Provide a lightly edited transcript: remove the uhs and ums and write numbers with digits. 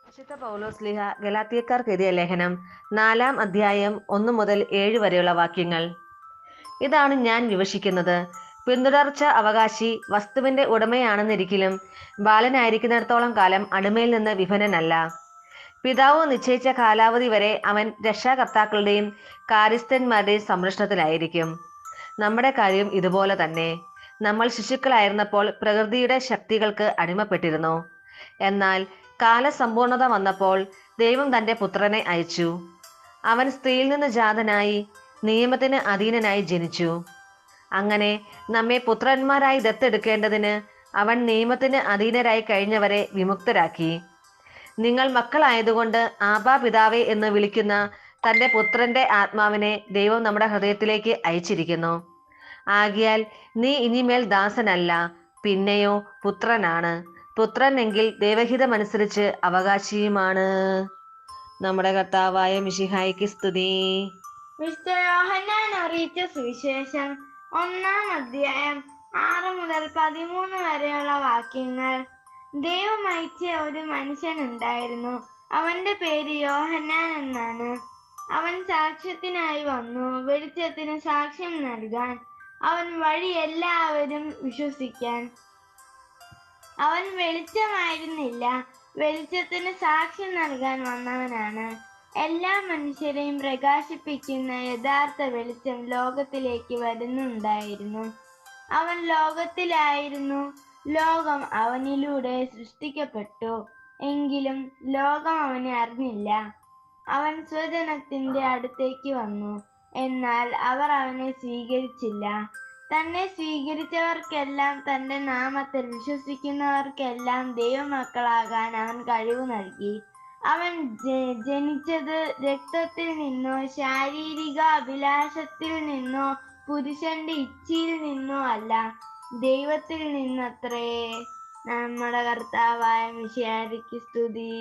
വിശുദ്ധ പൗലോസ്ലിഹ ഗലാത്യക്കാർക്ക് എഴുതിയ ലേഖനം 4-ാം അധ്യായം 1 മുതൽ 7 വരെയുള്ള വാക്യങ്ങൾ. ഇതാണ് ഞാൻ വിവക്ഷിക്കുന്നത്. പിന്തുടർച്ച അവകാശി വസ്തുവിന്റെ ഉടമയാണെന്നിരിക്കലും ബാലനായിരിക്കുന്നിടത്തോളം കാലം അടിമയിൽ നിന്ന് വിഭിന്നനല്ല. പിതാവ് നിശ്ചയിച്ച കാലാവധി വരെ അവൻ രക്ഷാകർത്താക്കളുടെയും കാര്യസ്ഥന്മാരുടെയും സംരക്ഷണത്തിലായിരിക്കും. നമ്മുടെ കാര്യം ഇതുപോലെ തന്നെ. നമ്മൾ ശിശുക്കളായിരുന്നപ്പോൾ പ്രകൃതിയുടെ ശക്തികൾക്ക് അടിമപ്പെട്ടിരുന്നു. എന്നാൽ കാലസമ്പൂർണത വന്നപ്പോൾ ദൈവം തന്റെ പുത്രനെ അയച്ചു. അവൻ സ്ത്രീയിൽ നിന്ന് ജാതനായി നിയമത്തിന് അധീനനായി ജനിച്ചു. അങ്ങനെ നമ്മെ പുത്രന്മാരായി ദത്തെടുക്കേണ്ടതിന് അവൻ നിയമത്തിന് അധീനരായി കഴിഞ്ഞവരെ വിമുക്തരാക്കി. നിങ്ങൾ മക്കളായതുകൊണ്ട് ആബാ പിതാവേ എന്ന് വിളിക്കുന്ന തന്റെ പുത്രന്റെ ആത്മാവിനെ ദൈവം നമ്മുടെ ഹൃദയത്തിലേക്ക് അയച്ചിരിക്കുന്നു. ആകയാൽ നീ ഇനിമേൽ ദാസനല്ല, പിന്നെയോ പുത്രനാണ്. പുത്രൻ എങ്കിൽ ദൈവഹിതമനുസരിച്ച് അവകാശിയുമാണ്. നമ്മുടെ കർത്താവായ മിശിഹായ്ക്ക് സ്തുതി. വിശുദ്ധ യോഹന്നാൻ അറിയിച്ച സുവിശേഷം 1-ാം അധ്യായം 6 മുതൽ 13 വരെയുള്ള വാക്യങ്ങൾ. ദൈവം അയച്ച ഒരു മനുഷ്യനുണ്ടായിരുന്നു. അവന്റെ പേര് യോഹന്നാൻ എന്നാണ്. അവൻ സാക്ഷ്യത്തിനായി വന്നു, വെളിച്ചത്തിന് സാക്ഷ്യം നൽകാൻ. അവൻ വഴി എല്ലാവരും വിശ്വസിക്കാൻ. അവൻ വെളിച്ചമായിരുന്നില്ല, വെളിച്ചത്തിന് സാക്ഷ്യം നൽകാൻ വന്നവനാണ്. എല്ലാ മനുഷ്യരെയും പ്രകാശിപ്പിക്കുന്ന യഥാർത്ഥ വെളിച്ചം ലോകത്തിലേക്ക് വരുന്നുണ്ടായിരുന്നു. അവൻ ലോകത്തിലായിരുന്നു. ലോകം അവനിലൂടെ സൃഷ്ടിക്കപ്പെട്ടു, എങ്കിലും ലോകം അവനെ അറിഞ്ഞില്ല. അവൻ സ്വജനത്തിന്റെ അടുത്തേക്ക് വന്നു, എന്നാൽ അവർ അവനെ സ്വീകരിച്ചില്ല. തന്നെ സ്വീകരിച്ചവർക്കെല്ലാം, തന്റെ നാമത്തിൽ വിശ്വസിക്കുന്നവർക്കെല്ലാം ദൈവമക്കളാകാൻ അവൻ കഴിവ് നൽകി. അവൻ ജനിച്ചത് രക്തത്തിൽ നിന്നോ ശാരീരിക അഭിലാഷത്തിൽ നിന്നോ പുരുഷന്റെ ഇച്ഛയിൽ നിന്നോ അല്ല, ദൈവത്തിൽ നിന്നത്രേ. നമ്മുടെ കർത്താവായ മിശിഹായ്ക്ക് സ്തുതി.